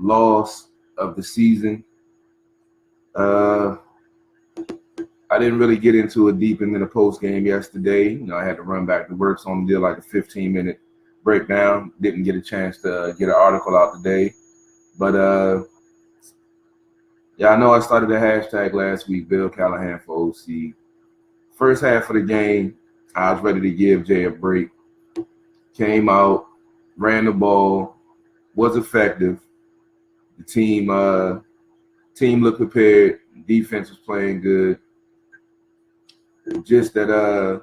loss of the season. I didn't really get into it deep into the post game yesterday. I had to run back to work, so I did like a 15-minute breakdown. Didn't get a chance to get an article out today. But, yeah, I know I started a hashtag last week, Bill Callahan for OC. First half of the game, I was ready to give Jay a break. Came out, ran the ball, was effective. The team looked prepared. Defense was playing good. Just that I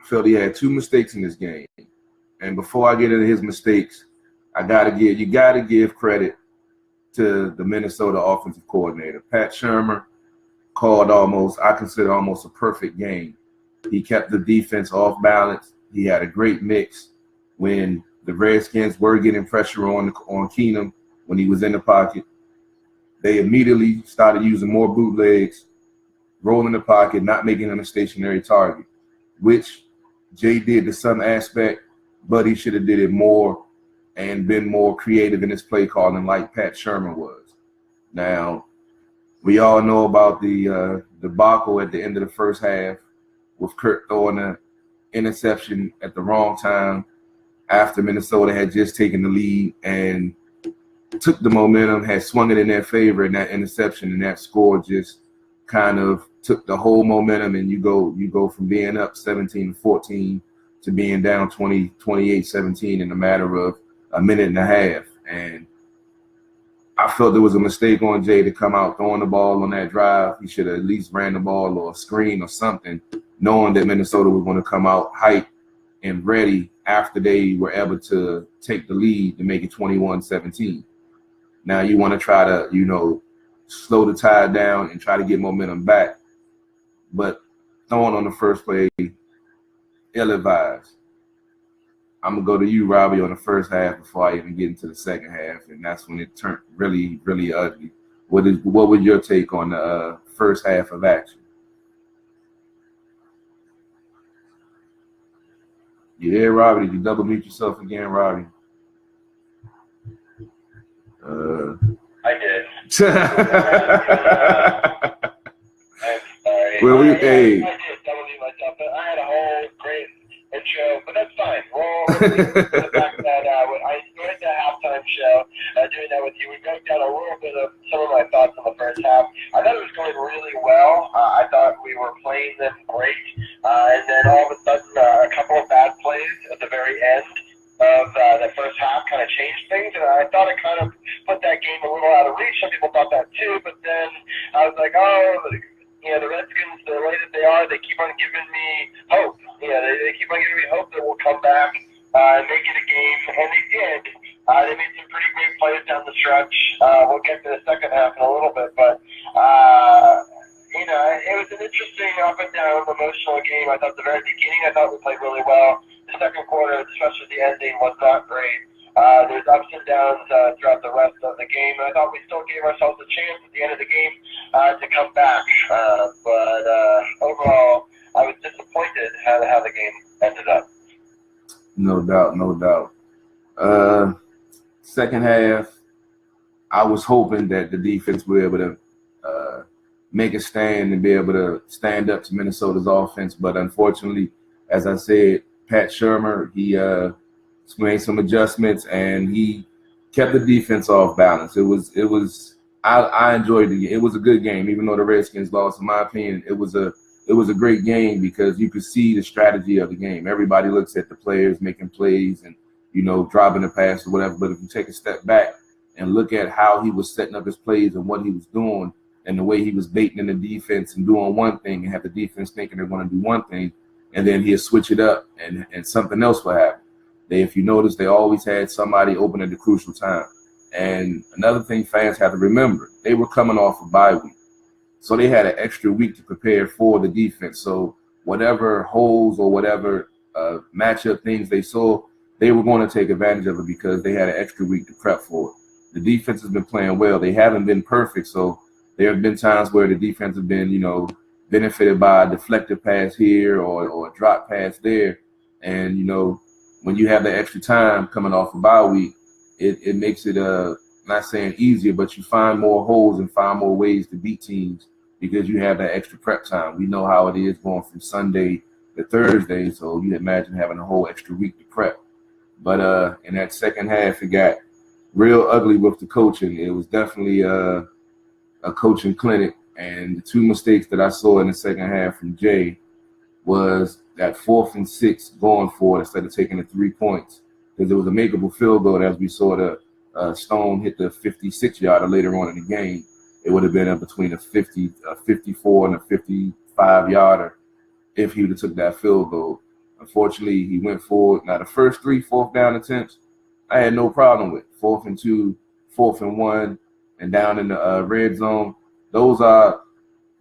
felt he had 2 mistakes in this game. And before I get into his mistakes, you gotta give credit to the Minnesota offensive coordinator. Pat Shurmur called I consider almost a perfect game. He kept the defense off balance. He had a great mix when the Redskins were getting pressure on Keenum when he was in the pocket. They immediately started using more bootlegs, rolling the pocket, not making him a stationary target, which Jay did to some aspect, but he should have did it more and been more creative in his play calling like Pat Shurmur was. Now, we all know about the debacle at the end of the first half with Kirk throwing an interception at the wrong time after Minnesota had just taken the lead and took the momentum, had swung it in their favor in that interception, and that score just kind of took the whole momentum, and you go from being up 17-14 to being down 28-17 in a matter of a minute and a half. And I felt there was a mistake on Jay to come out throwing the ball on that drive. He should have at least ran the ball or a screen or something, knowing that Minnesota was going to come out hyped and ready after they were able to take the lead to make it 21-17. Now you want to try to, slow the tide down and try to get momentum back. But throwing on the first play, ill-advised. I'm going to go to you, Robbie, on the first half before I even get into the second half, and that's when it turned really, really ugly. What was your take on the first half of action? You there, Robbie? Did you double mute yourself again, Robbie? I did. I'm sorry. Well, I did double mute myself, but I had a whole great intro, but that's fine. The fact that I enjoyed the halftime show, doing that with you. We broke down a little bit of some of my thoughts on the first half. I thought it was going really well. I thought we were playing them great, and then all of a sudden, a couple of bad plays at the very end of the first half kind of changed things, and I thought it kind of put that game a little out of reach. Some people thought that too, but then I was like, the Redskins, the way that they are, they keep on giving me hope. They keep on giving me hope that we'll come back and make it a game, and they did. They made some pretty great plays down the stretch. We'll get to the second half in a little bit, but it was an interesting up and down emotional game. I thought the very beginning, I thought we played really well. The second quarter, especially the ending, was not great. There's ups and downs throughout the rest of the game, and I thought we still gave ourselves a chance at the end of the game to come back. But overall, I was disappointed how the game ended up. No doubt. Second half, I was hoping that the defense would be able to make a stand and be able to stand up to Minnesota's offense. But unfortunately, as I said, Pat Shurmur, he made some adjustments and he kept the defense off balance. I enjoyed it. It was a good game, even though the Redskins lost. In my opinion, it was a great game because you could see the strategy of the game. Everybody looks at the players making plays and dropping the pass or whatever. But if you take a step back and look at how he was setting up his plays and what he was doing and the way he was baiting in the defense and doing one thing and have the defense thinking they're going to do one thing, and then he'll switch it up and something else will happen. If you notice, they always had somebody open at the crucial time. And another thing fans have to remember, they were coming off a bye week. So they had an extra week to prepare for the defense. So whatever holes or whatever matchup things they saw, they were going to take advantage of it because they had an extra week to prep for it. The defense has been playing well. They haven't been perfect. So there have been times where the defense have been, benefited by a deflected pass here or a drop pass there. And, when you have that extra time coming off a bye week, it makes it not saying easier, but you find more holes and find more ways to beat teams because you have that extra prep time. We know how it is going from Sunday to Thursday, so you imagine having a whole extra week to prep. But in that second half, it got real ugly with the coaching. It was definitely a coaching clinic, and the two mistakes that I saw in the second half from Jay was that 4th and 6 going for it instead of taking the 3 points, because it was a makeable field goal. As we saw the Stone hit the 56-yarder later on in the game, it would have been up between a 54 and a 55-yarder if he would have took that field goal. Unfortunately, he went forward. Now, the first 3 4th down attempts, I had no problem with. 4th and 2, 4th and 1, and down in the red zone. Those are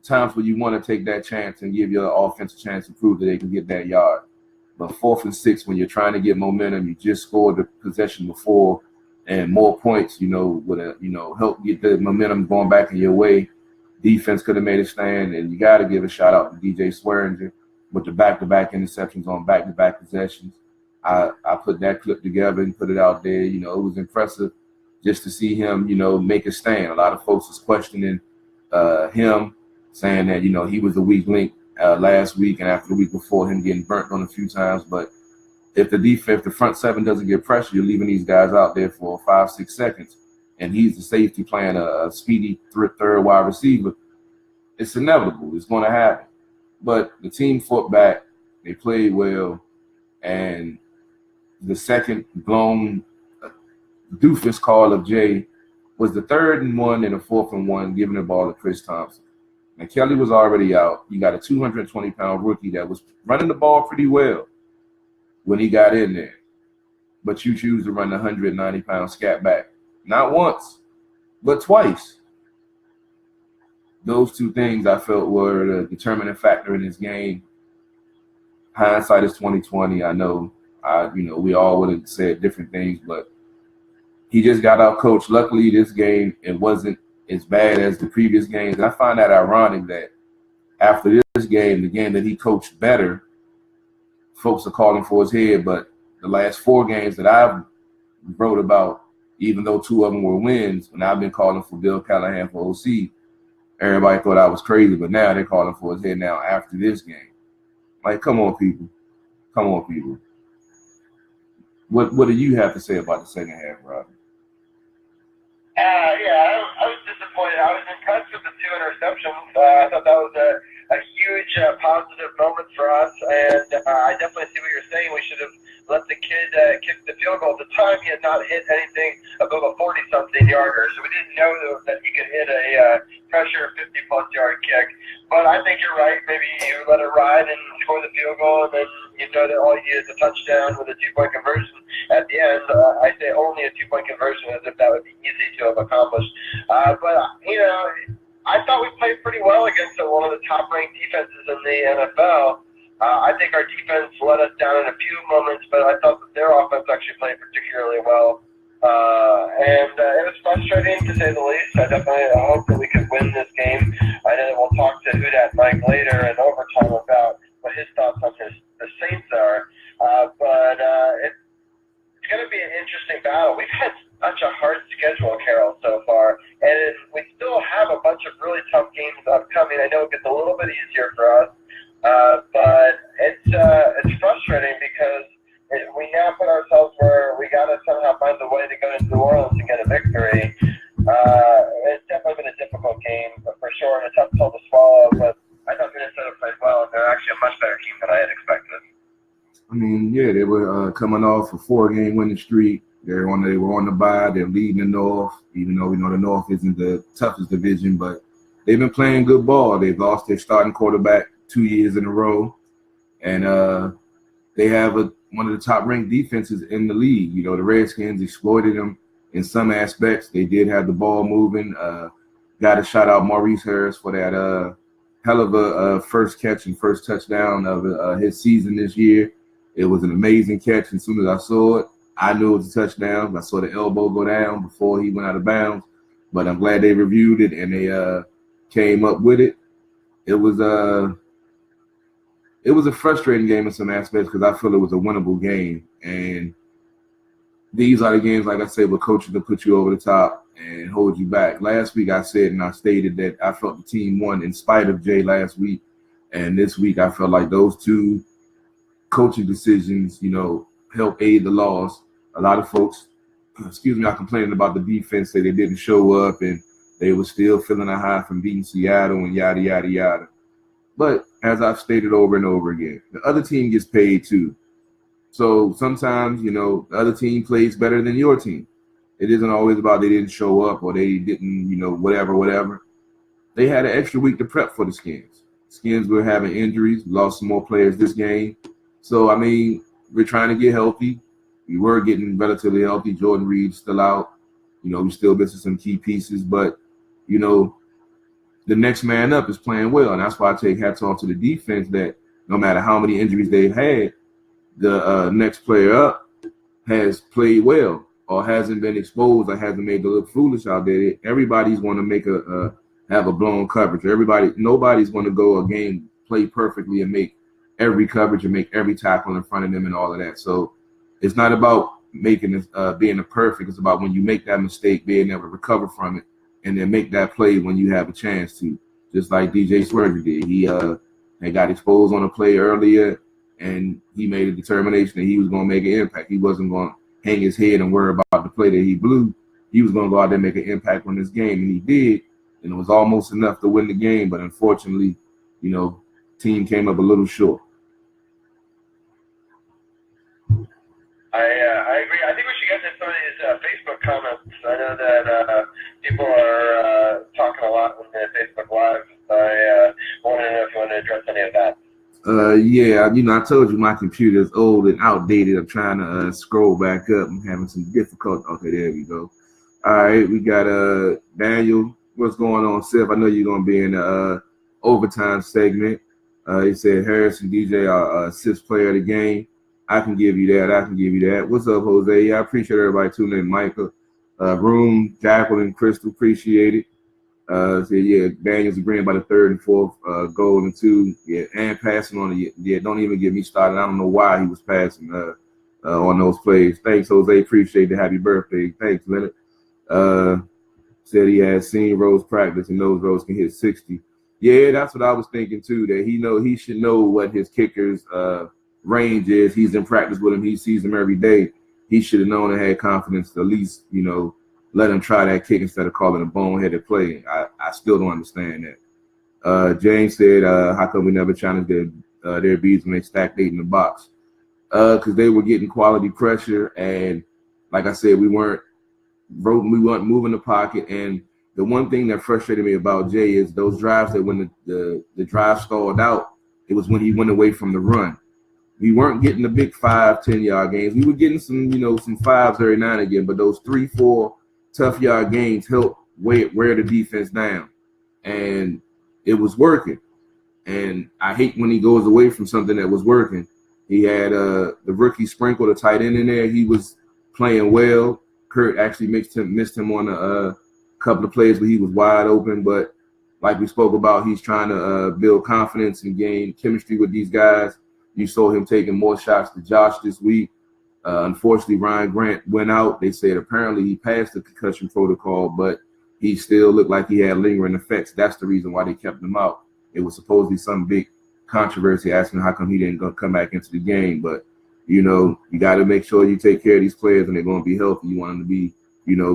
times where you want to take that chance and give your offense a chance to prove that they can get that yard. But 4th and 6, when you're trying to get momentum, you just scored the possession before, and more points, would have, help get the momentum going back in your way. Defense could have made a stand, and you got to give a shout out to DJ Swearinger with the back-to-back interceptions on back-to-back possessions. I put that clip together and put it out there. It was impressive just to see him, make a stand. A lot of folks was questioning him, saying that, he was the weak link last week and after the week before, him getting burnt on a few times. But if the front seven doesn't get pressure, you're leaving these guys out there for 5-6 seconds, and he's the safety playing a speedy third wide receiver. It's inevitable. It's going to happen. But the team fought back. They played well. And the second blown doofus call of Jay was the 3rd and 1 and a 4th and 1, giving the ball to Chris Thompson. Now, Kelly was already out. You got a 220-pound rookie that was running the ball pretty well when he got in there. But you choose to run the 190-pound scat back. Not once, but twice. Those two things I felt were the determining factor in this game. Hindsight is 20/20. I know, we all would have said different things, but he just got out coached. Luckily, this game, it wasn't as bad as the previous games. And I find that ironic that after this game, the game that he coached better, folks are calling for his head. But the last 4 games that I've wrote about, even though 2 of them were wins, when I've been calling for Bill Callahan for OC, everybody thought I was crazy, but now they're calling for his head now after this game. Like, come on, people. Come on, people. What do you have to say about the second half, Robbie? I was disappointed. I was impressed with the 2 interceptions. I thought that was a huge positive moment for us, and I definitely see what you're saying. We should have let the kid kick the field goal. At the time, he had not hit anything above a 40-something yarder, so we didn't know that he could hit a pressure 50-plus yard kick. But I think you're right. Maybe you let it ride and score the field goal, and then you know that all you need is a touchdown with a 2-point conversion at the end. I say only a 2-point conversion, as if that would be easy to have accomplished. But I thought we played pretty well against one of the top-ranked defenses in the NFL. I think our defense let us down in a few moments, but I thought that their offense actually played particularly well. And it was frustrating, to say the least. I definitely hope that we could win this game. I know that we'll talk to Hudat Mike later in overtime about what his thoughts on the Saints are. But it's going to be an interesting battle. We've had such a hard schedule, Carol, so far, and we still have a bunch of really tough games upcoming. I know it gets a little bit easier for us, but it's frustrating because we now put ourselves where we got to somehow find a way to go to New Orleans and get a victory. It's definitely been a difficult game, but for sure, and a tough pill to swallow. But I thought Minnesota played well, and they're actually a much better team than I had expected. I mean, yeah, they were coming off a 4-game winning streak. They were on the bye. They're leading the North, even though we know the North isn't the toughest division, but they've been playing good ball. They've lost their starting quarterback 2 years in a row, and they have one of the top-ranked defenses in the league. The Redskins exploited them in some aspects. They did have the ball moving. Got to shout out Maurice Harris for that hell of a first catch and first touchdown of his season this year. It was an amazing catch. As soon as I saw it, I knew it was a touchdown. I saw the elbow go down before he went out of bounds. But I'm glad they reviewed it and they came up with it. It was a frustrating game in some aspects because I feel it was a winnable game. And these are the games, like I said, where coaches will put you over the top and hold you back. Last week I said and I stated that I felt the team won in spite of Jay last week. And this week I felt like those two coaching decisions, help aid the loss. A lot of folks, are complaining about the defense, say they didn't show up and they were still feeling a high from beating Seattle and yada, yada, yada. But as I've stated over and over again, the other team gets paid too. So sometimes, the other team plays better than your team. It isn't always about they didn't show up or they didn't, whatever. They had an extra week to prep for the Skins. Skins were having injuries, lost some more players this game. So, we're trying to get healthy. We were getting relatively healthy. Jordan Reed's still out. We still missing some key pieces. But, the next man up is playing well. And that's why I take hats off to the defense that no matter how many injuries they've had, the next player up has played well or hasn't been exposed or hasn't made to look foolish out there. Everybody's going to make have a blown coverage. Nobody's going to go a game, play perfectly and make every coverage and make every tackle in front of them and all of that. So it's not about making being a perfect. It's about when you make that mistake, being able to recover from it and then make that play when you have a chance to. Just like DJ Swerve did. He got exposed on a play earlier and he made a determination that he was going to make an impact. He wasn't going to hang his head and worry about the play that he blew. He was going to go out there and make an impact on this game, and he did. And it was almost enough to win the game, but unfortunately, team came up a little short. I agree. I think we should get to some of these Facebook comments. I know that people are talking a lot on the Facebook Live. I want to know if you want to address any of that. Yeah, I told you my computer is old and outdated. I'm trying to scroll back up. I'm having some difficulty. Okay, there we go. All right, we got Daniel. What's going on, Seth? I know you're going to be in the overtime segment. He said Harris and DJ are assist player of the game. I can give you that. What's up, Jose? Yeah, I appreciate everybody tuning in. Michael, Room, Jacqueline, Crystal, appreciate it. Daniel's agreeing by the third and fourth goal and two. Yeah, and passing on it. Yeah, don't even get me started. I don't know why he was passing on those plays. Thanks, Jose. Appreciate it. Happy birthday. Thanks, Leonard. Said he has seen Rose practice and knows Rose can hit 60. Yeah, that's what I was thinking too. That he should know what his kicker's range is. He's in practice with him. He sees him every day. He should have known and had confidence to at least let him try that kick instead of calling a boneheaded play. I still don't understand that. James said, how come we never challenged their beats when they stacked 8 in the box? Because they were getting quality pressure, and like I said, we weren't moving the pocket. And the one thing that frustrated me about Jay is those drives that when the drive stalled out, it was when he went away from the run. We weren't getting the big 5-10 yard gains. We were getting some fives every now and again, but those 3-4 tough yard gains helped wear the defense down, and it was working. And I hate when he goes away from something that was working. He had the rookie Sprinkle, the tight end in there. He was playing well. Kurt actually missed him on a couple of plays where he was wide open, but like we spoke about, he's trying to build confidence and gain chemistry with these guys. You saw him taking more shots to Josh this week. Unfortunately, Ryan Grant went out. They said apparently he passed the concussion protocol, but he still looked like he had lingering effects. That's the reason why they kept him out. It was supposedly some big controversy asking how come he didn't come back into the game. But, you got to make sure you take care of these players and they're going to be healthy. You want them to be,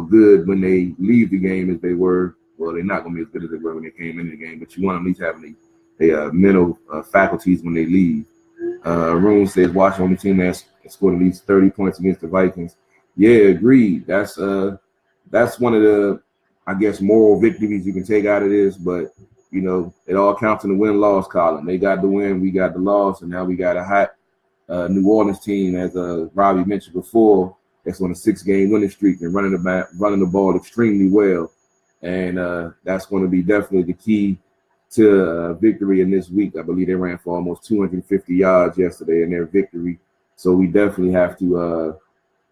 good when they leave the game as they were. Well, they're not going to be as good as they were when they came into the game, but you want them at least having the mental faculties when they leave. Room says Washington only team that scored at least 30 points against the Vikings. Yeah, agreed. That's one of the, I guess, moral victories you can take out of this. But, it all counts in the win-loss column. They got the win, we got the loss, and now we got a hot New Orleans team, as Robbie mentioned before, that's on a 6-game winning streak and running the ball extremely well. And that's going to be definitely the key to victory in this week. I believe they ran for almost 250 yards yesterday in their victory. So we definitely have to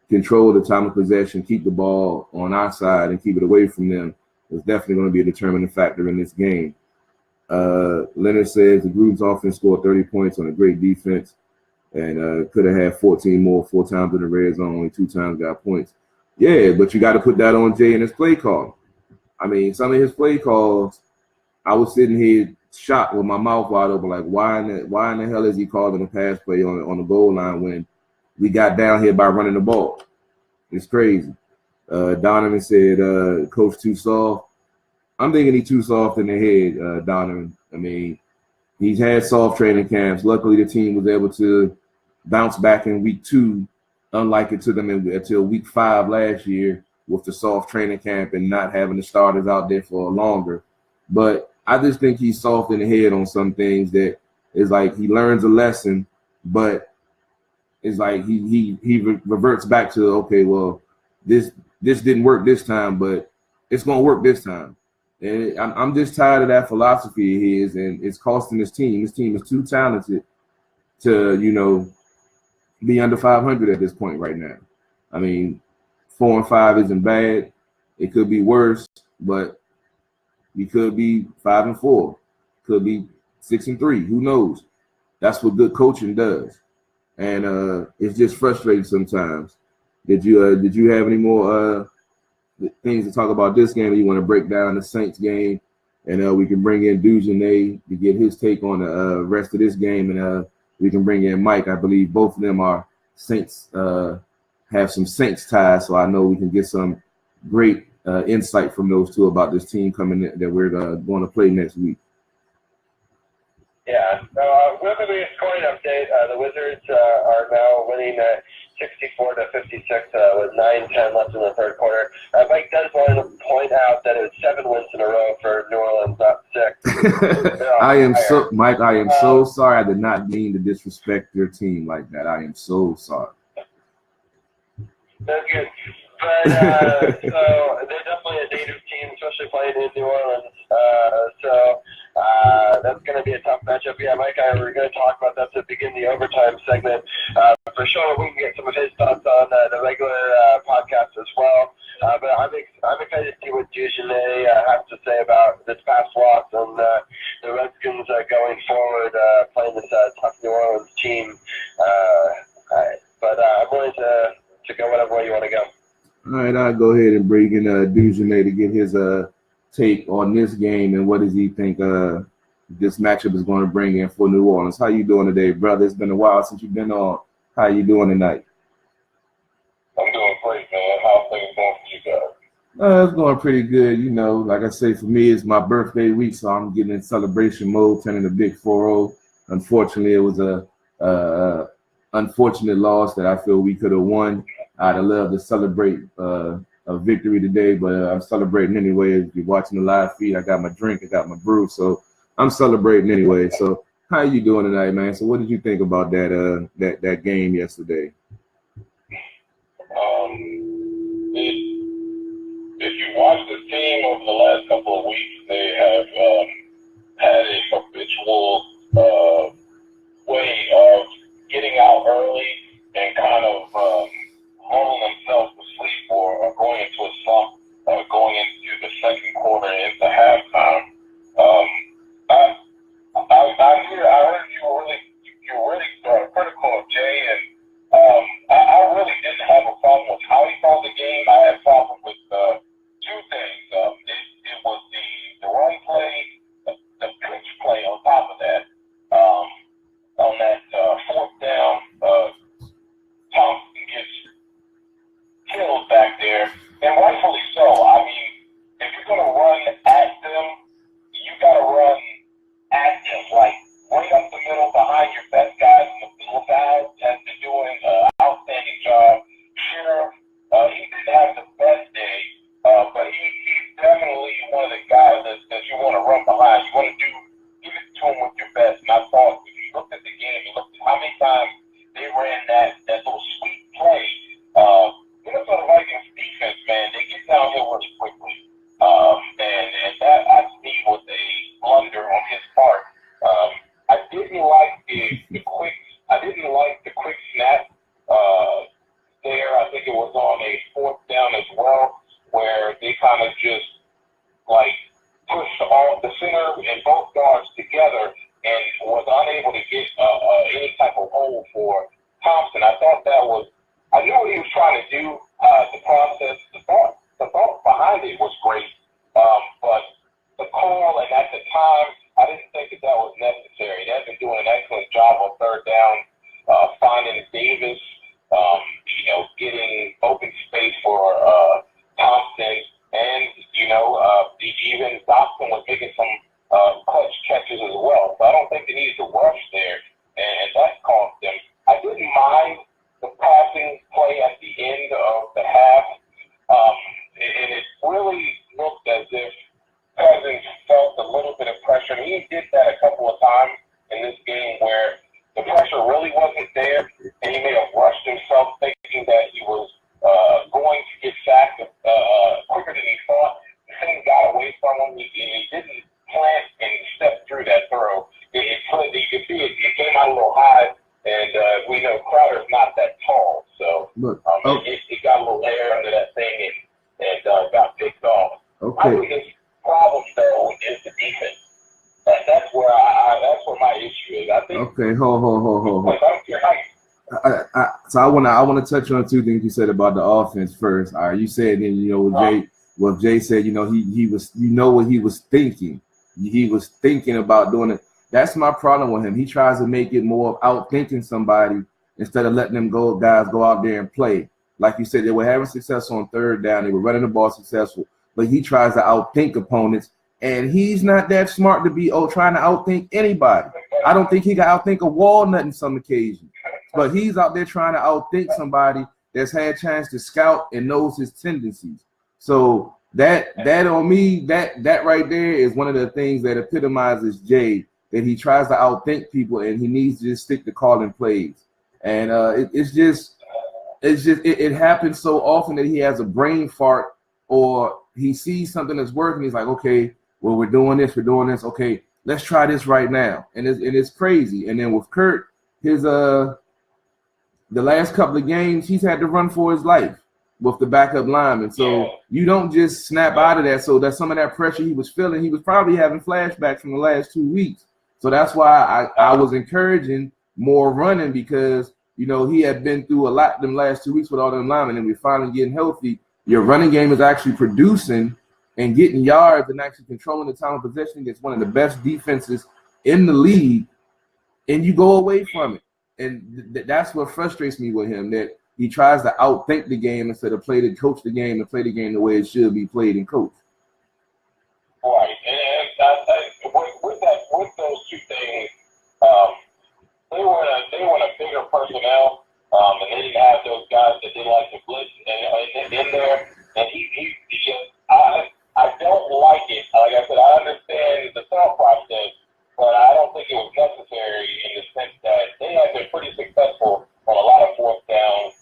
control the time of possession, keep the ball on our side, and keep it away from them. It's definitely going to be a determining factor in this game. Leonard says the Gruden's offense scored 30 points on a great defense and could have had 14 more, 4 times in the red zone, only 2 times got points. Yeah, but you got to put that on Jay and his play call. I mean, some of his play calls, I was sitting here shocked with my mouth wide open, like why in the hell is he calling a pass play on the goal line when we got down here by running the ball? It's crazy. Donovan said, Coach too soft. I'm thinking he's too soft in the head, Donovan. I mean, he's had soft training camps. Luckily, the team was able to bounce back in week 2, unlike it took them until week 5 last year with the soft training camp and not having the starters out there for longer. But I just think he's soft in the head on some things that is like he learns a lesson, but it's like he reverts back to, okay, well, this didn't work this time, but it's going to work this time. And I'm just tired of that philosophy of his, and it's costing his team. His team is too talented to, be under 500 at this point right now. I mean, 4-5 isn't bad. It could be worse, but we could be 5-4, could be 6-3. Who knows? That's what good coaching does, and it's just frustrating sometimes. Did you have any more things to talk about this game? Or you want to break down the Saints game, and we can bring in Dujunnea to get his take on the rest of this game, and we can bring in Mike. I believe both of them are Saints, have some Saints ties, so I know we can get some great insight from those two about this team coming in that we're going to play next week. Yeah, with the scoring update, the Wizards are now winning 64-56 with 9:10 left in the third quarter. Mike does want to point out that it was 7 wins in a row for New Orleans, not 6. Mike, I am so sorry. I did not mean to disrespect your team like that. I am so sorry. That's good. But so they're definitely a native team, especially playing in New Orleans. That's going to be a tough matchup. Yeah, Mike and I were going to talk about that to begin the overtime segment. For sure, we can get some of his thoughts on the regular podcast as well. But I'm excited to see what Dujunnea has to say about this past loss and the Redskins going forward, playing this tough New Orleans team. But I'm willing to go whatever way you want to go. All right, I'll go ahead and bring in Dujunnea to get his take on this game and what does he think this matchup is going to bring in for New Orleans. How you doing today, brother? It's been a while since you've been on. How you doing tonight? I'm doing great, man. How's things going for you guys? It's going pretty good. Like I say, for me, it's my birthday week, so I'm getting in celebration mode, turning a big 4-0. Unfortunately, it was a unfortunate loss that I feel we could have won. I'd have loved to celebrate a victory today, but I'm celebrating anyway. If you're watching the live feed, I got my drink, I got my brew, so I'm celebrating anyway. So how you doing tonight, man? So what did you think about that game yesterday? If you watch the team over the last couple of weeks, they have had a habitual way of getting out early and kind of rolling themselves to sleep or going into a slump, going into the second quarter and into halftime. I heard you were really critical of Jay, and I really didn't have a problem with how he called the game. I had a problem with two things. It was the run play, the pitch play on top of that. On that fourth down, Thompson gets killed back there, and rightfully so. I mean, if you're going to run at them, you got to run at them, like right up the middle behind your best guys in the middle. Guys has been doing an outstanding job. Sheriff, he didn't have the best day, but he's definitely one of the guys that you want to run behind. You want to give it to him with your best. And I thought, if you looked at the game, you looked at how many times they ran that little sweet play. Minnesota Vikings defense, man, they get downhill really quickly. And that to me was a blunder on his part. I didn't like the quick snap there. I think it was on a fourth down as well, where they kind of just like pushed all the center and both guards together and was unable to get any type of hold for Thompson. I thought I knew what he was trying to do. the process, the thought behind it was great, but the call, and at the time, I didn't think that was necessary. They've been doing an excellent job on third down, finding Davis, getting open space for Thompson, and even Dobson was making some clutch catches as well. So I don't think they needed to rush there, and that cost them. I didn't mind the passing play at the end of the half, and it really looked as if Cousins felt a little bit of pressure. And he did that a couple of times in this game where the pressure really wasn't there, and he may have rushed himself thinking that he was going to get sacked quicker than he thought. The thing got away from him. He didn't plant and step through that throw. You could see it came out a little high, and we know Crowder's not that tall. So it got a little air under that thing and got picked off. Okay. I think his problem, though, is the defense. That's where my issue is. I think. Okay, hold. So I want to touch on two things you said about the offense first. All right, you said what Jay said. He was what he was thinking. He was thinking about doing it. That's my problem with him. He tries to make it more of outthinking somebody instead of letting them guys go out there and play. Like you said, they were having success on third down. They were running the ball successful, but he tries to outthink opponents. And he's not that smart to be trying to outthink anybody. I don't think he can outthink a walnut in some occasions. But he's out there trying to outthink somebody that's had a chance to scout and knows his tendencies. So that on me, that right there is one of the things that epitomizes Jay, that he tries to outthink people and he needs to just stick to calling plays. And it happens so often that he has a brain fart or he sees something that's working. He's like, okay, well, we're doing this. Okay, let's try this right now. And it's crazy. And then with Kurt, the last couple of games, he's had to run for his life with the backup lineman. So you don't just snap out of that. So that some of that pressure he was feeling, he was probably having flashbacks from the last 2 weeks. So that's why I was encouraging more running because, he had been through a lot them last 2 weeks with all them linemen, and we're finally getting healthy. Your running game is actually producing and getting yards and actually controlling the time of possession against one of the best defenses in the league, and you go away from it. And that's what frustrates me with him, that he tries to outthink the game instead of coach the game and play the game the way it should be played and coached. Right, and with those two things, they were in a bigger personnel, and they didn't have those guys that didn't like to blitz and in there, and I don't like it. Like I said, I understand the thought process, but I don't think it was necessary in the sense that they have been pretty successful on a lot of fourth downs.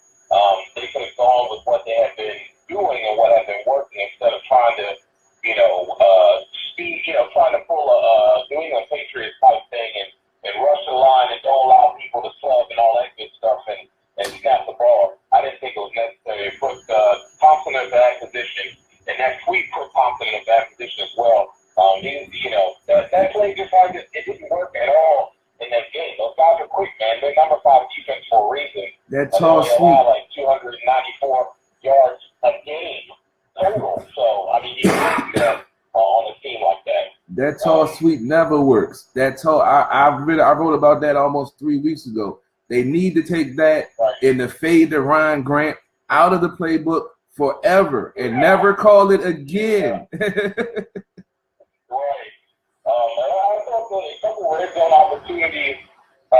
They could have gone with what they have been doing and what had been working instead of trying to, trying to pull a New England Patriots type thing and rush the line and don't allow people to sub and all that good stuff and snap the ball. I didn't think it was necessary. Put Thompson in a bad position. And that tweet put Thompson in a bad position as well. That play just it didn't work at all in that game. Those guys are quick, man. They're number 5 defense for a reason. That tall sweep, like 294 yards a game total. So you can't do that on a team like that. That tall sweep never works. That tall. I wrote about that almost 3 weeks ago. They need to take that and to fade the Ryan Grant out of the playbook forever and never call it again. Right. I thought a couple red zone opportunities. I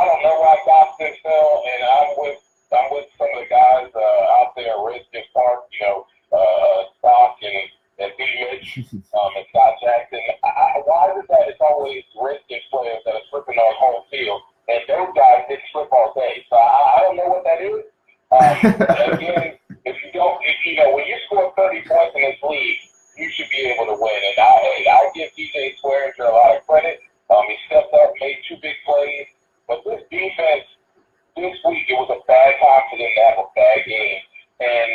don't know why Dobson fell, and I'm with some of the guys out there at RedskinsTalk, Stock and B. Mitch, and Scott Jackson. Why is it that it's always Redskins players that are slipping on home field, and those guys didn't slip all day? So I don't know what that is. Again, when you score 30 points in this league, you should be able to win. And I give DJ Swearinger a lot of credit. He stepped up, made 2 big plays. But this defense, this week, it was a bad time for them to have a bad game. And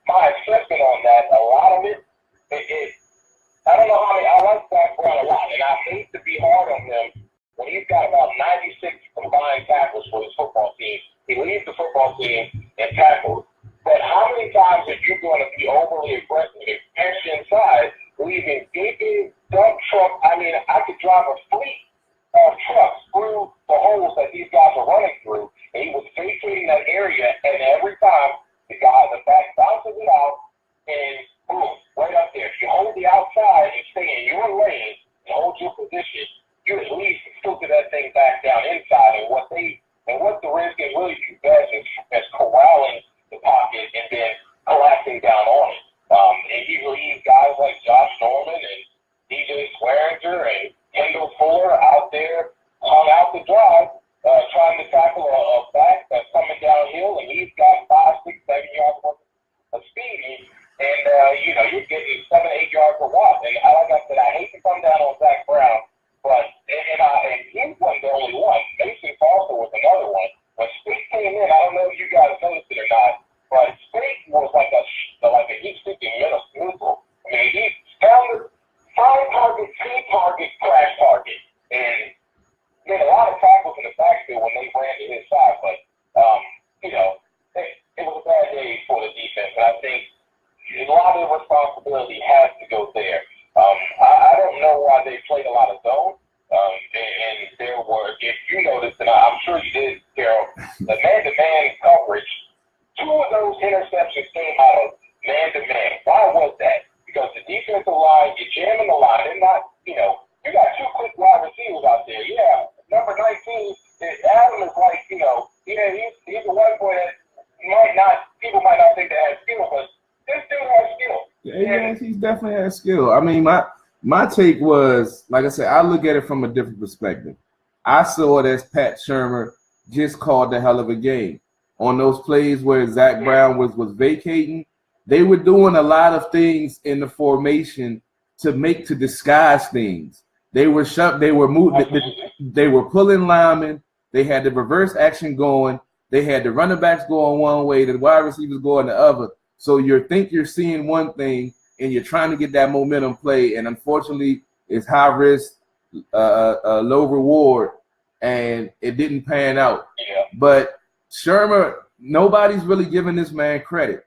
my assessment on that, a lot of it, I don't know how many. I like Zach Brown a lot, and I hate to be hard on him when he's got about 96 combined tackles for his football team. He leads the football team really aggressive. It passed inside, leaving gaping dump truck. I mean, I could drive a fleet of trucks through the holes that these guys are running through. And he was vacating that area, and every time the guy in the back bounces it out, and boom, right up there. If you hold the outside and stay in your lane and hold your position, you at least filter that thing back down inside. And what the Redskins really do best is corralling the pocket and then collapsing down on it. And he leaves guys like Josh Norman and DJ Swearinger and Kendall Fuller out there hung out the drive, trying to tackle a back that's coming downhill, and he's got 5, 6, 7 yards worth of speed. And, you're getting 7, 8 yards a watch. And like I said, I hate to come down on Zach Brown, but and he wasn't the only one. Mason Foster was another one. When Spade came in, I don't know if you guys noticed it or not, but Spade was like a heat-seeking missile. I mean, he found the prime target, key target, crash target, and made a lot of tackles in the backfield when they ran to his side. But, it was a bad day for the defense, and I think a lot of the responsibility has to go there. I don't know why they played a lot of zone, and there were, if you noticed, and I'm sure you did, Carol, the man-to-man coverage, 2 of those interceptions came out of man-to-man. Why was that? Because the defensive line, you're jamming the line, and not, you got 2 quick wide receivers out there. Yeah, number 19, Adam is like, he's a white boy that people might not think that has skill, but this dude has skill. Yeah, he's definitely has skill. I mean, my take was, like I said, I look at it from a different perspective. I saw it as Pat Shurmur just called the hell of a game. On those plays where Zach Brown was vacating, they were doing a lot of things in the formation to disguise things. They were moving, they were pulling linemen, they had the reverse action going, they had the running backs going one way, the wide receivers going the other. So you think you're seeing one thing and you're trying to get that momentum play, and unfortunately it's high risk, low reward, and it didn't pan out. Yeah. But Shurmur, nobody's really giving this man credit.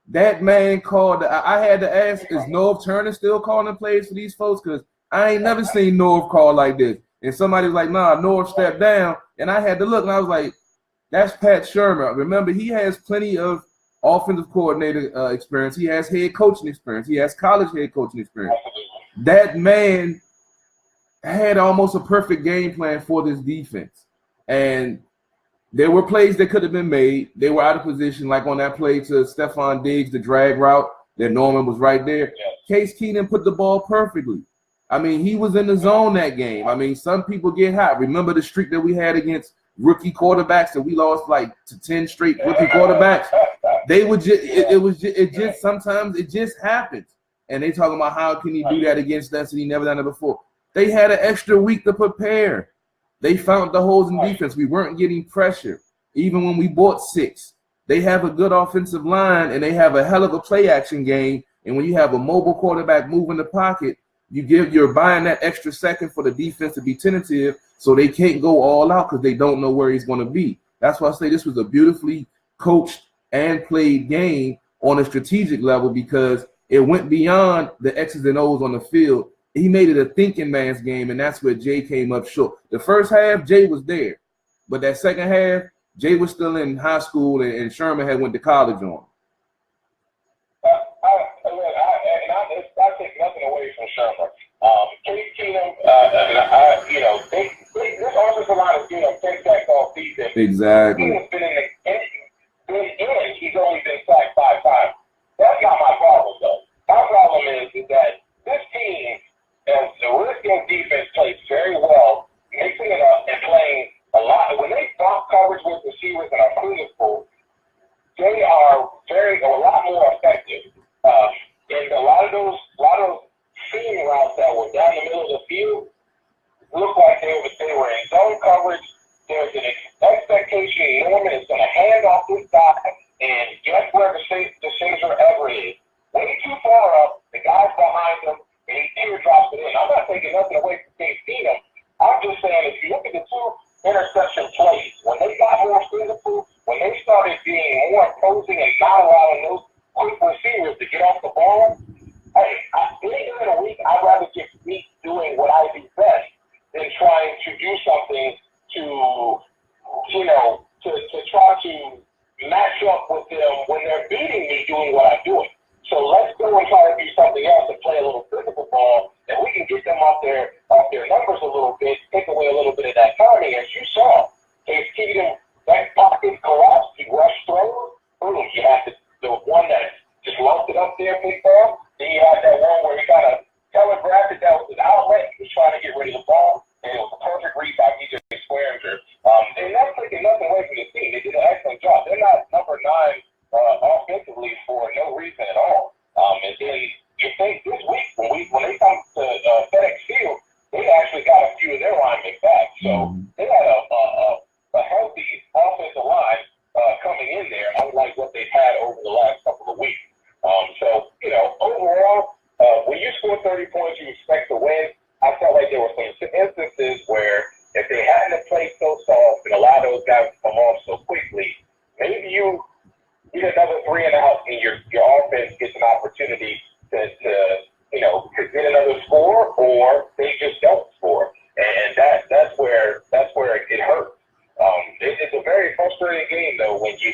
That man called. I had to ask, is Norv Turner still calling plays for these folks? Because I ain't never seen Norv call like this. And somebody was like, nah, Norv stepped down. And I had to look, and I was like, that's Pat Shurmur. Remember, he has plenty of offensive coordinator experience. He has head coaching experience. He has college head coaching experience. That man had almost a perfect game plan for this defense. And there were plays that could have been made. They were out of position, like on that play to Stephon Diggs, the drag route that Norman was right there. Case Keenum put the ball perfectly. I mean, he was in the zone that game. I mean, some people get hot. Remember the streak that we had against rookie quarterbacks that we lost like to 10 straight rookie quarterbacks? They would just sometimes it just happens. And they talking about how can he do that against us and he never done it before. They had an extra week to prepare. They found the holes in defense. We weren't getting pressure, even when we bought 6. They have a good offensive line, and they have a hell of a play action game. And when you have a mobile quarterback moving the pocket, you're buying that extra second for the defense to be tentative, so they can't go all out because they don't know where he's going to be. That's why I say this was a beautifully coached and played game on a strategic level because it went beyond the X's and O's on the field. He made it a thinking man's game, and that's where Jay came up short. The first half, Jay was there. But that second half, Jay was still in high school, and Sherman had went to college on. I take nothing away from Sherman. Case Keenum, this offensive line has been on 10 sacks all season. Exactly. Keenum's been in, he's only been sacked 5 times. That's not my problem, though. My problem is that this team, and the Redskins defense plays very well, mixing it up and playing a lot. When they drop coverage with receivers and are physical, they are a lot more effective. And a lot of those seam routes that were down the middle of the field look like they were in zone coverage. There's an expectation perfectly so. Then you had that one where he kind of telegraphed it. That was his outlet. He was trying to get rid of the ball, and it was a perfect read by DJ Swearinger. They're not taking nothing away from the team. They did an excellent job. They're not number 9 offensively for no reason at all. And then you think this week when they come to FedEx Field, they actually got a few of their linemen back. So they had a healthy offensive line coming in there, unlike what they've had over the last couple of weeks. So, overall, when you score 30 points, you expect to win. I felt like there were some instances where if they hadn't played so soft and allowed those guys to come off so quickly, maybe you get another 3 and out, and your offense gets an opportunity to get another score, or they just don't score, and that's where it hurts. It's a very frustrating game though when you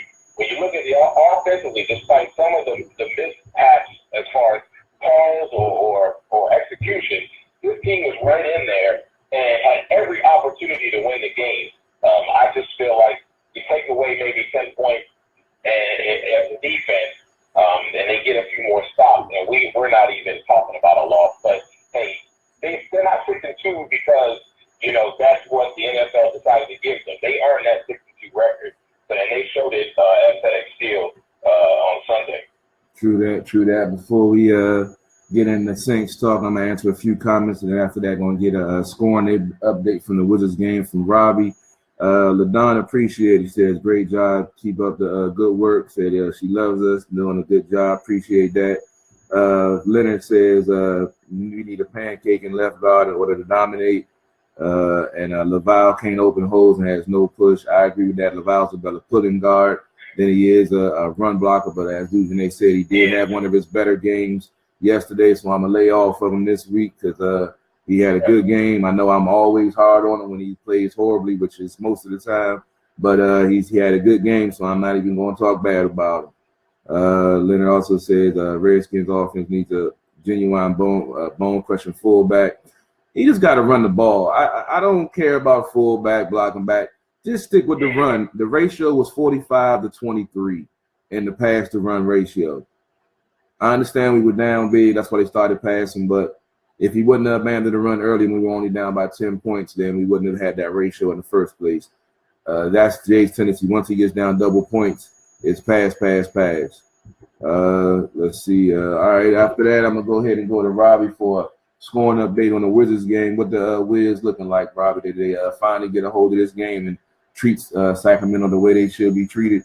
look at the offensively, despite some of the mishaps as far as calls or execution, this team was right in there and had every opportunity to win the game. I just feel like you take away maybe 10 points as a defense, and they get a few more stops, and we're not even talking about a loss. But hey, they're not 6-2 because that's what the NFL decided to give them. They earned that 62 record, and they showed it at FedEx Field on Sunday. True that. Before we get into Saints talk, I'm gonna answer a few comments, and then after that, gonna get a scoring update from the Wizards game from Robbie. LaDon appreciate it. He says, great job. Keep up the good work. Said she loves us, doing a good job. Appreciate that. Leonard says, we need a pancake and left guard in order to dominate. And Laval can't open holes and has no push. I agree with that. Laval's a better pulling guard than he is a run blocker. But as Dujunnea said, he did have one of his better games yesterday. So I'm going to lay off of him this week because he had a good game. I know I'm always hard on him when he plays horribly, which is most of the time. But he had a good game, so I'm not even going to talk bad about him. Leonard also says Redskins offense needs a genuine bone-crushing fullback. He just got to run the ball. I don't care about fullback, blocking back. Just stick with the run. The ratio was 45-23 in the pass-to-run ratio. I understand we were down big. That's why they started passing, but if he wouldn't have abandoned the run early and we were only down by 10 points, then we wouldn't have had that ratio in the first place. That's Jay's tendency. Once he gets down double points, it's pass. Let's see. All right, after that, I'm going to go ahead and go to Robbie for a scoring update on the Wizards game. What the Wiz looking like, Robbie? Did they finally get a hold of this game and treat Sacramento the way they should be treated?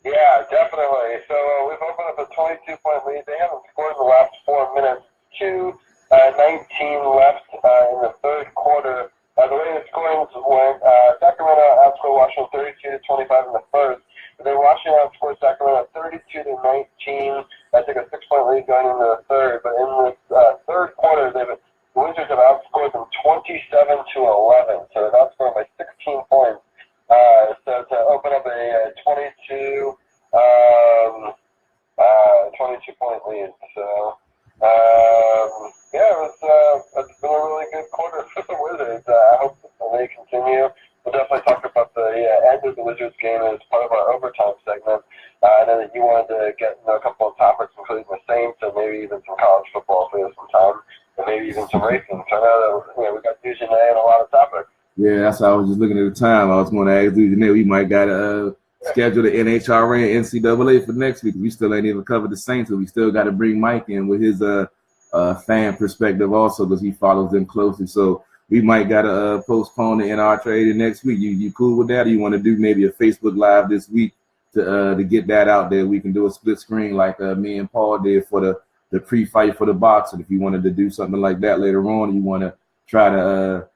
Yeah, definitely. So we've opened up a 22-point lead. They haven't scored in the last 4 minutes. 2:19 left in the third quarter. The way the scoring went, Sacramento outscored Washington 32-25 in the first. Then Washington outscored Sacramento 32-19. That took a 6-point lead going into the third. But in the third quarter, the Wizards have outscored them 27-11. So they've outscored by 16 points. So to open up a 22-point lead. So. It's been a really good quarter for the Wizards. I hope they continue. We'll definitely talk about the end of the Wizards game as part of our overtime segment. I know that you wanted to get a couple of topics, including the Saints and maybe even some college football if we have some time, and maybe even some racing. So I know that we got Dujunnea and a lot of topics. Yeah, that's how I was just looking at the time. I was going to ask Dujunnea, we might got to schedule the NHRA and NCAA for next week. We still ain't even covered the Saints, so we still got to bring Mike in with his fan perspective also because he follows them closely. So we might got to postpone the NRA next week. You cool with that, or you want to do maybe a Facebook Live this week to get that out there? We can do a split screen like me and Paul did for the pre-fight for the boxing. If you wanted to do something like that later on, you want to try to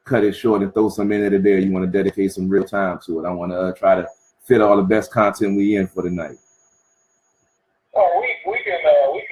cut it short and throw some in there. You want to dedicate some real time to it. I want to try to fit all the best content we in for the night. Oh, we can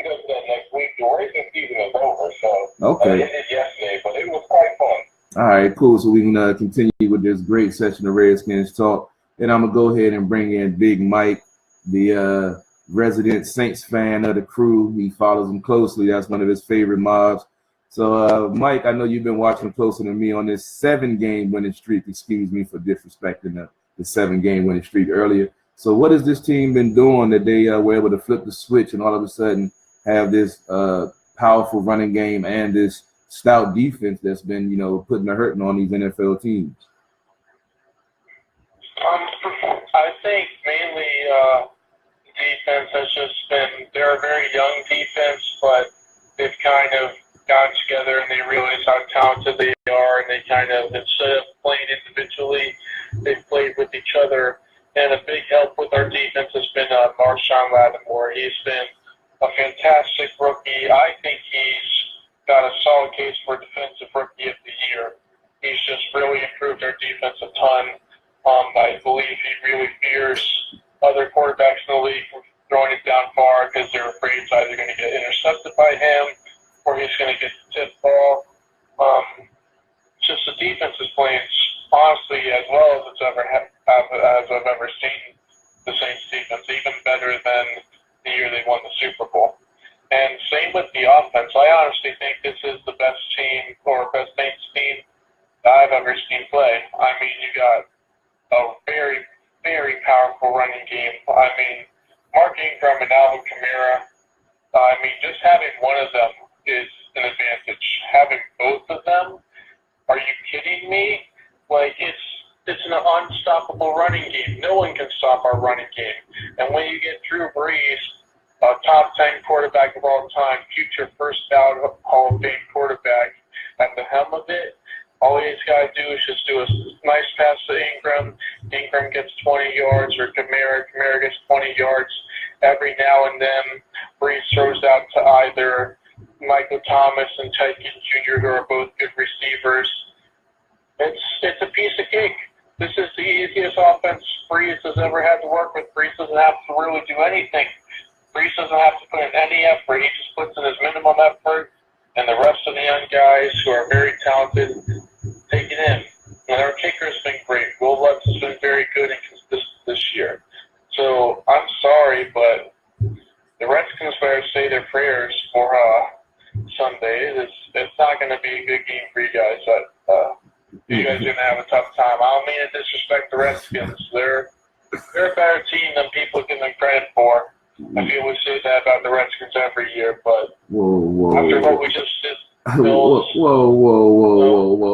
go to that next week. The racing season is over, so okay. It did yesterday, but it was quite fun. All right, cool. So we can continue with this great session of Redskins Talk. And I'm going to go ahead and bring in Big Mike, the resident Saints fan of the crew. He follows them closely. That's one of his favorite mobs. So, Mike, I know you've been watching closer than me on this 7-game winning streak. Excuse me for disrespecting the 7-game winning streak earlier. So what has this team been doing that they were able to flip the switch and all of a sudden have this powerful running game and this stout defense that's been, putting a hurting on these NFL teams? I think mainly defense has just been, they're a very young defense, but they've kind of gotten together and they realize how talented they are, and they kind of, instead of playing individually, they've played with each other. And a big help with our defense has been Marshawn Lattimore. He's been a fantastic rookie. I think he's got a solid case for Defensive Rookie of the Year. He's just really improved our defense a ton. I believe he really fears other quarterbacks in the league from throwing it down far because they're afraid it's either going to get intercepted by him or he's going to get the tip ball. Just the defense is playing honestly as well as I've ever seen the Saints defense, even better than the year they won the Super Bowl. And same with the offense. I honestly think this is the best team or best Saints team that I've ever seen play. I mean, you got a very, very powerful running game. I mean, Mark Ingram and Alvin Kamara, I mean, just having one of them is an advantage. Having both of them, are you kidding me? Like, it's an unstoppable running game. No one can stop our running game. And when you get Drew Brees, a top 10 quarterback of all time, future first ballot Hall of Fame quarterback, at the helm of it, all he's got to do is just do a nice pass to Ingram. Ingram gets 20 yards, or Kamara gets 20 yards. Every now and then, Brees throws out to either Michael Thomas and Ted Ginn Jr., who are both good receivers. It's a piece of cake. This is the easiest offense Brees has ever had to work with. Brees doesn't have to really do anything. Brees doesn't have to put in any effort. He just puts in his minimum effort, and the rest of the young guys who are very talented take it in. And our kicker has been great. Will Lutz has been very good this year. So I'm sorry, but the Redskins better say their prayers for Sunday. It's not going to be a good game for you guys. You guys are going to have a tough time. I don't mean to disrespect the Redskins. They're a better team than people give them credit for. I feel we say that about the Redskins every year, but after what we just did, whoa.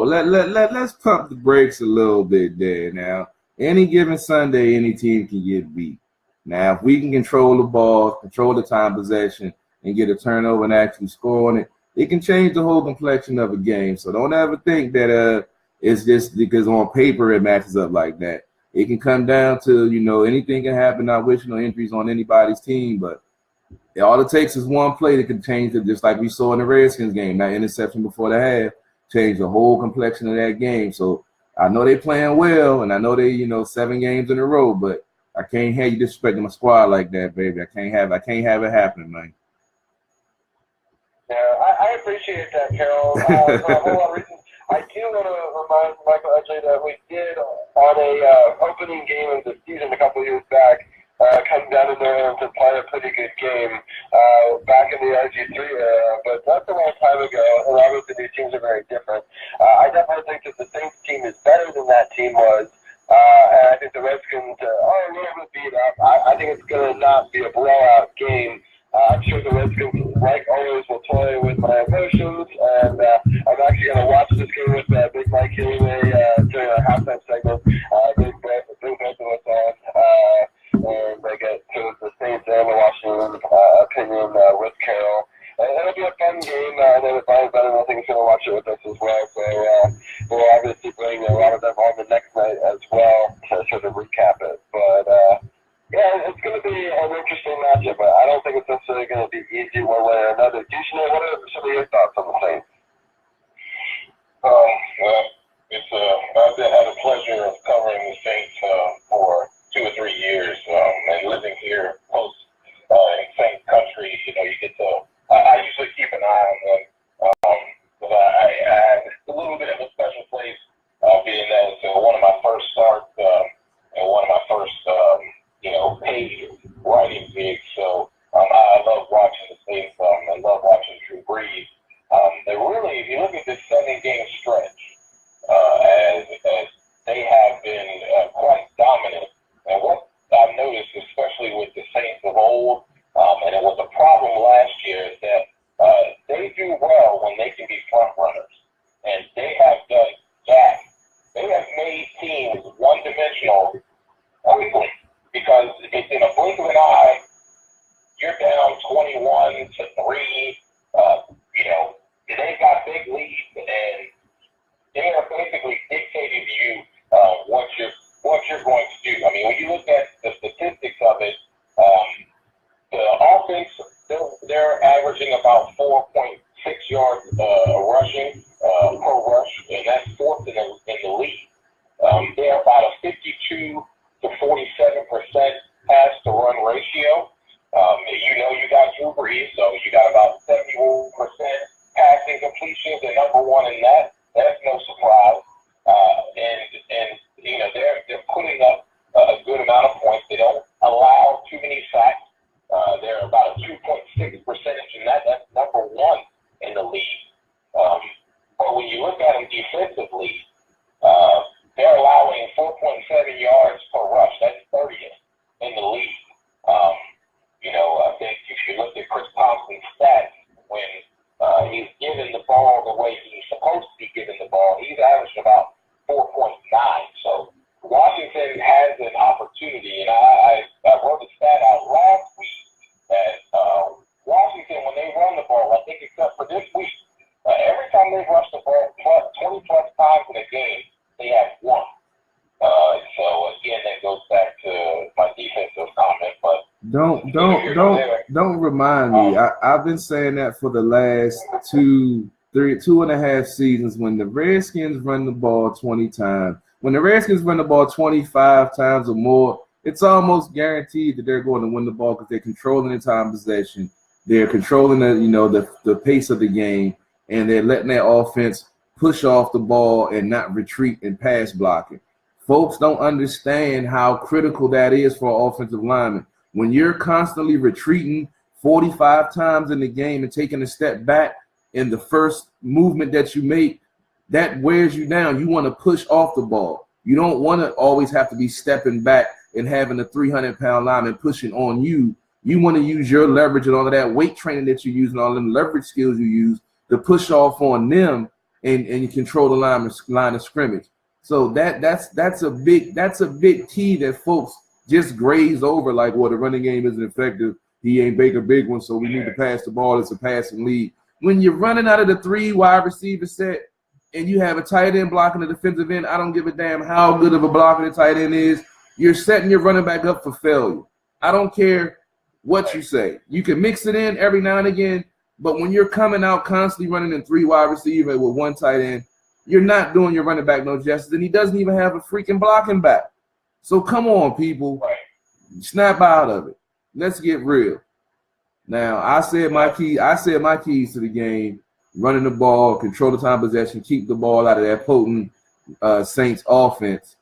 Let's pump the brakes a little bit there. Now, any given Sunday, any team can get beat. Now, if we can control the ball, control the time possession, and get a turnover and actually score on it, it can change the whole complexion of a game. So don't ever think that it's just because on paper it matches up like that. It can come down to, anything can happen. Not wishing no injuries on anybody's team, but all it takes is one play that can change it, just like we saw in the Redskins game. That interception before the half changed the whole complexion of that game. So I know they playing well, and I know they, 7 games in a row, but I can't have you disrespecting my squad like that, baby. I can't have it happening, man. Yeah, I appreciate that, Carol. For a whole lot of reasons. I do want to remind Michael Edgley that we did on a opening game of the season a couple years back come down in there to play a pretty good game back in the RG3 era, but that's a long time ago, and obviously these teams are very different. I definitely think that the Saints team is better than that team was, and I think the Redskins are a little bit beat up. I think it's going to not be a blowout game. I'm sure the Redskins, like always, will toy with my emotions, and I'm actually going to watch this game with Big Mike anyway during our halftime segment. Bring both of us on, and I get to the Saints and the Washington opinion with Carol. And it'll be a fun game. I know that Brian Bennett, I think, is going to watch it with us as well. So we'll obviously bring a lot of them on the next night as well to sort of recap it. But yeah, it's going to be an interesting matchup, but I don't think it's necessarily going to be easy one way or another. Dujunnea, what are some of your thoughts on the Saints? Well, I've had the pleasure of covering the Saints for 2 or 3 years, and living here close in Saint country. You get to. I usually keep an eye on them, but I had a little bit of a special place, being that it's one of my first starts and one of my first. Paid writing gigs. So I love watching the Saints. I love watching Drew Brees. They really, if you look at this 7-game stretch, as they have been quite dominant. And what I've noticed they're averaging about 4.6 yards rushing per rush, and that's fourth in the league. They're about a 52 to 47% pass to run ratio. You got Drew Brees, so you got about 71% passing completions. They're number one in that. That's no surprise. And they're putting up a good amount of points. They don't allow too many sacks. They're about a 2.6 percentage, and that's number one in the league. But when you look at them defensively, they're allowing 4.7 yards per rush. That's 30th in the league. I think if you look at Chris Thompson's stats, when he's given the ball the way he's supposed to be given the ball, he's averaged about 4.9. So Washington has an opportunity, and I wrote the stat out last week that Washington, when they run the ball, I think except for this week, every time they rush the ball 20 plus times in a game, they have won. So again, that goes back to my defensive comment. But don't remind me. I've been saying that for the last 2.5 seasons. When the Redskins run the ball 20 times, when the Redskins run the ball 25 times or more, it's almost guaranteed that they're going to win the ball because they're controlling the time possession. They're controlling the pace of the game, and they're letting their offense push off the ball and not retreat and pass blocking. Folks don't understand how critical that is for an offensive lineman. When you're constantly retreating 45 times in the game and taking a step back in the first movement that you make, that wears you down. You want to push off the ball. You don't want to always have to be stepping back and having a 300-pound lineman pushing on you. You want to use your leverage and all of that weight training that you use and all them leverage skills you use to push off on them and you control the line of scrimmage. So that's a big key that folks just graze over, like, well, the running game isn't effective. He ain't Baker Big One, so we need to pass the ball. It's a passing league. When you're running out of the 3 wide receiver set and you have a tight end blocking the defensive end, I don't give a damn how good of a blocker the tight end is. You're setting your running back up for failure. I don't care what you say. You can mix it in every now and again, but when you're coming out constantly running in 3 wide receiver with 1 tight end, you're not doing your running back no justice, and he doesn't even have a freaking blocking back. So come on, people. Snap out of it. Let's get real. Now, I said my keys to the game: running the ball, control the time possession, keep the ball out of that potent Saints offense.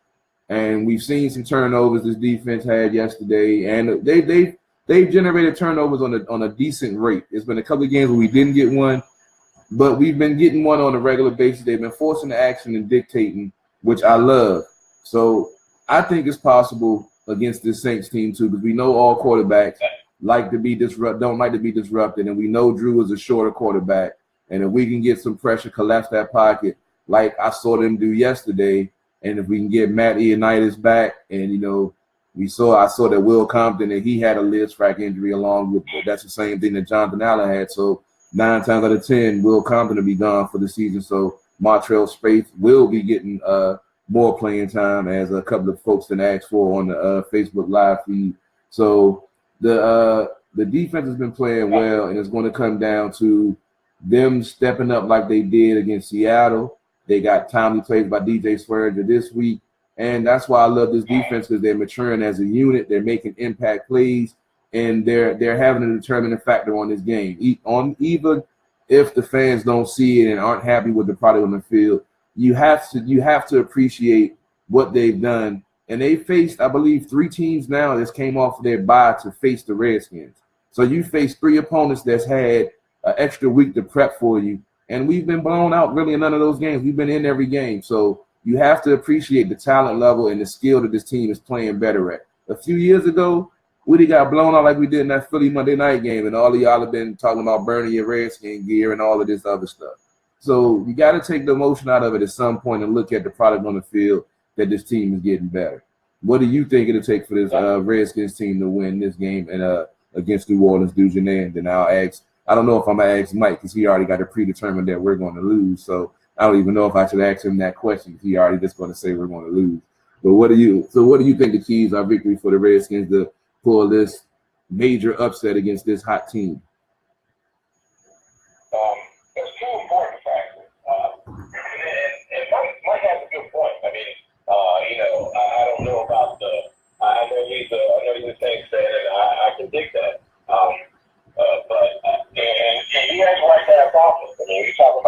And we've seen some turnovers this defense had yesterday, and they've generated turnovers on a decent rate. There's been a couple of games where we didn't get one, but we've been getting one on a regular basis. They've been forcing the action and dictating, which I love. So I think it's possible against this Saints team too, because we know all quarterbacks don't like to be disrupted, and we know Drew is a shorter quarterback. And if we can get some pressure, collapse that pocket like I saw them do yesterday, and if we can get Matt Ioannidis back, and I saw that Will Compton, and he had a Liz-Frack injury along with that's the same thing that Jonathan Allen had. So 9 times out of 10, Will Compton will be gone for the season. So Montrell Spaeth will be getting more playing time, as a couple of folks that asked for on the Facebook Live feed. So the defense has been playing well, and it's going to come down to them stepping up like they did against Seattle. They got timely plays by DJ Swearinger this week, and that's why I love this defense, because they're maturing as a unit. They're making impact plays, and they're having a determining factor on this game. Even if the fans don't see it and aren't happy with the product on the field, you have to appreciate what they've done. And they faced, I believe, 3 teams now that came off their bye to face the Redskins. So you face 3 opponents that's had an extra week to prep for you. And we've been blown out really in none of those games. We've been in every game. So you have to appreciate the talent level and the skill that this team is playing better at. A few years ago, we got blown out like we did in that Philly Monday night game, and all of y'all have been talking about burning your Redskin gear and all of this other stuff. So you got to take the emotion out of it at some point and look at the product on the field that this team is getting better. What do you think it'll take for this Redskins team to win this game and against New Orleans, Dujunnea? And then I'll ask, I don't know if I'm going to ask Mike, because he already got it predetermined that we're going to lose. So I don't even know if I should ask him that question. He already just going to say we're going to lose. But what do you think the keys are victory for the Redskins to pull this major upset against this hot team?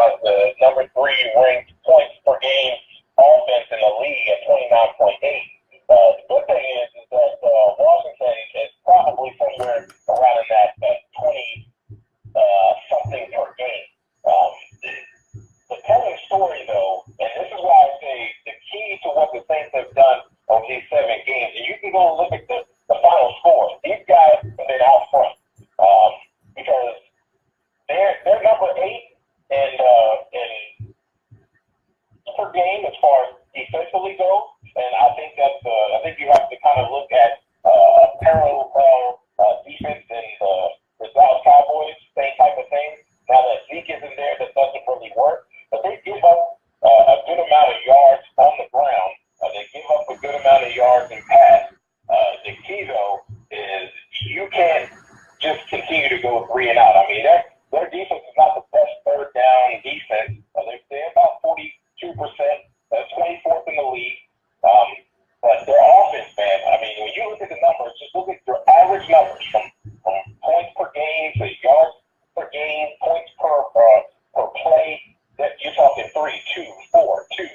about the number 3 ranked points per game offense in the league at 29.8. The good thing is that Washington is probably somewhere around in that 20 something per game. The telling story, though, and this is why I say the key to what the Saints have done over these 7 games, and you can go look at the final scores. These guys have been out front because they're number 8 in per game as far as defensively goes, and I think that's I think you have to kind of look at parallel defense and the Dallas Cowboys, same type of thing. Now that Zeke isn't there, that doesn't really work, but they give up a good amount of yards on the ground. They give up a good amount of yards in pass. The key, though, is you can't just continue to go 3 and out. I mean, their defense is not the best third down defense. They're about 42%, 24th in the league. But their offense, man, I mean, when you look at the numbers, just look at your average numbers from points per game to yards per game, points per play. That you're talking 3, 2, 4, 2,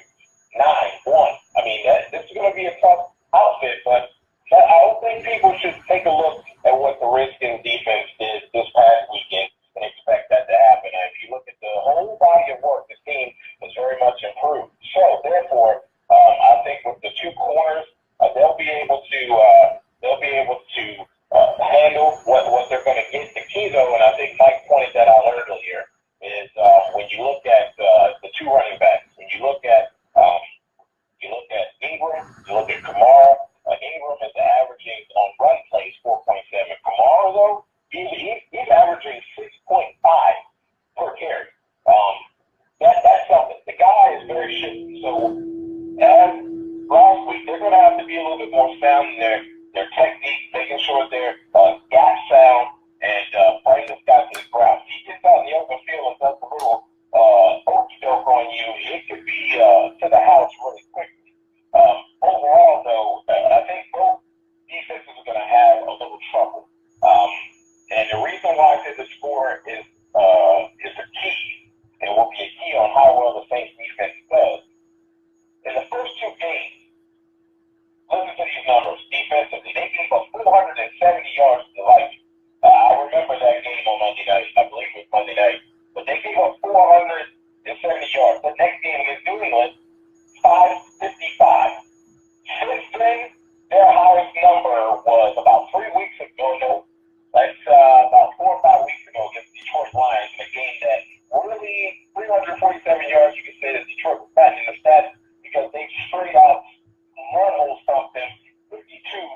9, 1. I mean, this is going to be a tough outfit, but I don't think people should take a look at what the Redskins defense did this past weekend and expect that to happen. And if you look at the whole body of work, the team is very much improved. So, therefore, I think with the 2 corners, they'll be able to handle what they're going to get. The key, though, and I think Mike pointed that out earlier, is when you look at the 2 running backs, when you look at Ingram, you look at Kamara. Ingram is averaging on run plays 4.7. Kamara, though, he's averaging 6.5 per carry. That's something. The guy is very shifty. So as last week, they're going to have to be a little bit more sound in their technique, making sure they're gap sound and fighting this guy to the ground. If he gets out in the open field and does a little okie-doke on you, it could be to the house really quickly. Overall, though, I think both defenses are going to have a little trouble. And the reason why I said the score is a key, and will be a key on how well the Saints defense does. In the first 2 games, listen to these numbers defensively. They gave up 470 yards to the Vikings. I remember that game on Monday night. I believe it was Monday night. But they gave up 470 yards. The next game against New England, 555. Since then, their highest number was about 3 weeks ago. No, that's about 4 or 5 weeks ago against the Detroit Lions in a game that really 347 yards. You could say that Detroit was batting in the stats because they straight out run something 52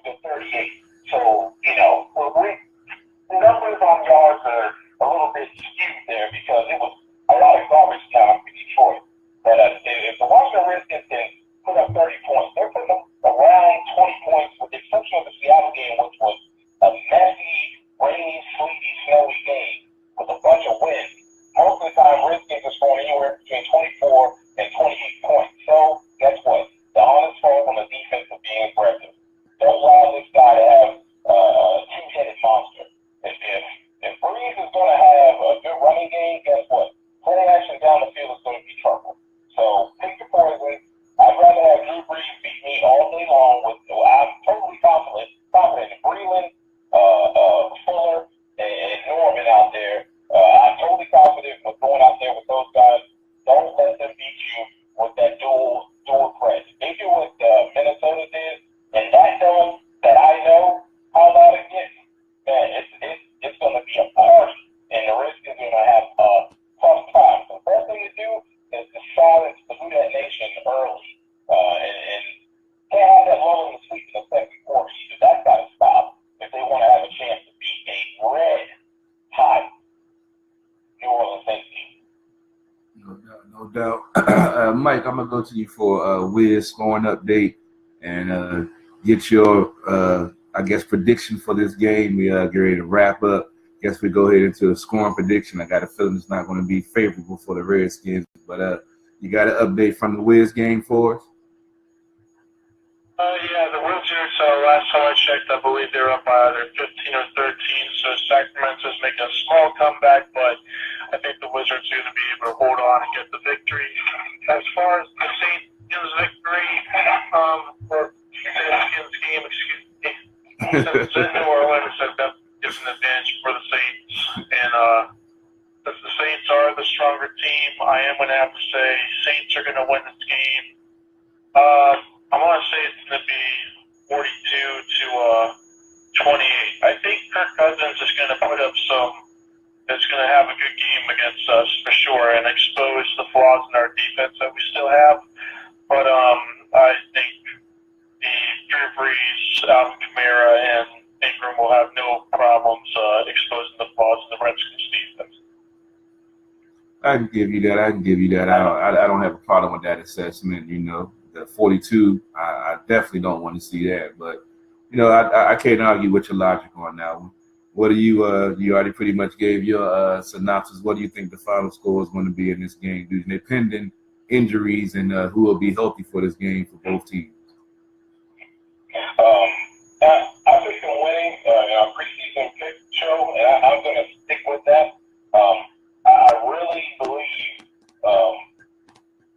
to 38. So the numbers on yards are a little bit skewed there because it was a lot of garbage time for Detroit. But if the Washington Redskins can put up 30 points, they're putting up around 20 points, with the exception of the Seattle game, which was a messy, rainy, sleety, snowy game with a bunch of wind. Most of the time, Redskins are scoring anywhere between 24 and 28 points. So, guess what? The honest fault on the defense of being aggressive. Don't allow this guy to have a 2-headed monster. If Breeze is going to have a good running game, guess what? Play action down the field is going to be trouble. So, pick your poison. I'd rather have Drew Brees beat me all day long with, I'm totally confident in Breland, Fuller, and Norman out there. I'm totally confident with going out there with those guys. Don't let them beat you with that dual threat. They do what Minnesota did, and that done that I know how loud it gets, man, it's going to be a party, and the Redskins are going to have a tough time. So the first thing to do is to silence the Who Dat Nation early, and can't have that lull in the sleep in the second quarter either. That's got to stop if they want to have a chance to beat a red-hot New Orleans Saints team. No doubt. Mike, I'm going to go to you for a Wiz scoring update and get your, I guess, prediction for this game. We get ready to wrap up. Guess we go ahead into a scoring prediction. I got a feeling it's not going to be favorable for the Redskins, but you got an update from the Wiz game for us? Yeah, the Wizards, last time I checked, I believe they were up by either 15 or 13, so Sacramento's making a small comeback, but I think the Wizards are going to be able to hold on and get the victory. As far as the Saints victory for the Redskins game, excuse me, since it's in New Orleans, I've definitely given an advantage for the Saints. And since the Saints are the stronger team, I am going to have to say Saints are going to win this game. I'm going to say it's going to be 42 to 28. I think Kirk Cousins is going to put up it's going to have a good game against us for sure and expose the flaws in our defense that we still have. But I think the Drew Brees, Alvin Kamara, and Ingram will have no problems exposing the flaws in the Redskins defense. I can give you that. I don't have a problem with that assessment. The 42, I definitely don't want to see that. But, I can't argue with your logic on that one. What do you already pretty much gave your synopsis. What do you think the final score is going to be in this game? They're pending injuries and who will be healthy for this game for both teams? I picked them winning in our preseason pick show, and I'm going to stick with that. I really believe,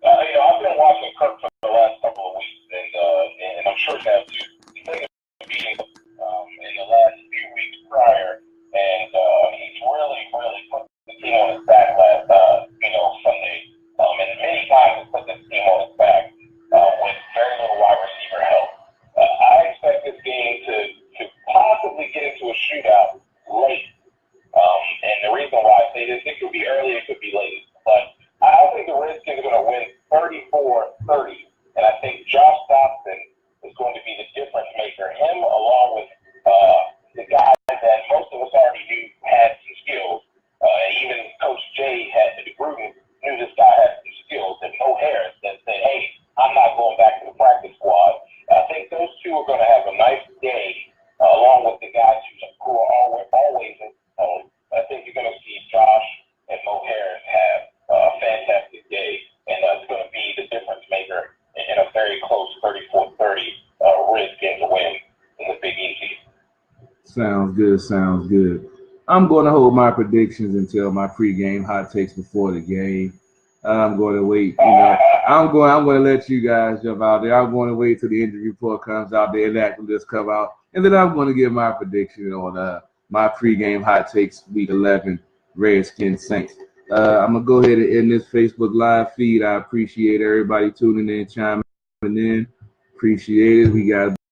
I've been watching Kirk for the last couple of weeks, and I'm sure you have too. He's taken a beating in the last few weeks prior, and he's really put the team on his back last, Sunday. And many times he put this team on his back with very little wide receiver help. I expect this game to possibly get into a shootout late. And the reason why I say this, it could be early, it could be late. But I think the Redskins are going to win 34-30. And I think Josh Dobson is going to be the difference maker. Him along with the guy that most of us already knew had some skills. Even Coach Jay Gruden knew this guy had some skills. And Mo Harris that said, hey, I'm not going back to the practice squad. I think those two are going to have a nice day, along with the guys who are always in tone. I think you're going to see Josh and Mo Harris have a fantastic day, and it's going to be the difference maker in a very close 34-30 Redskins win in the Big Easy. Sounds good. I'm going to hold my predictions until my pregame hot takes before the game. I'm going to wait. I'm going to let you guys jump out there. I'm going to wait till the injury report comes out, the inactive list come out, and then I'm going to give my prediction on my pregame hot takes week 11 Redskins Saints. I'm going to go ahead and end this Facebook Live feed. I appreciate everybody tuning in, chiming in. Appreciate it. We got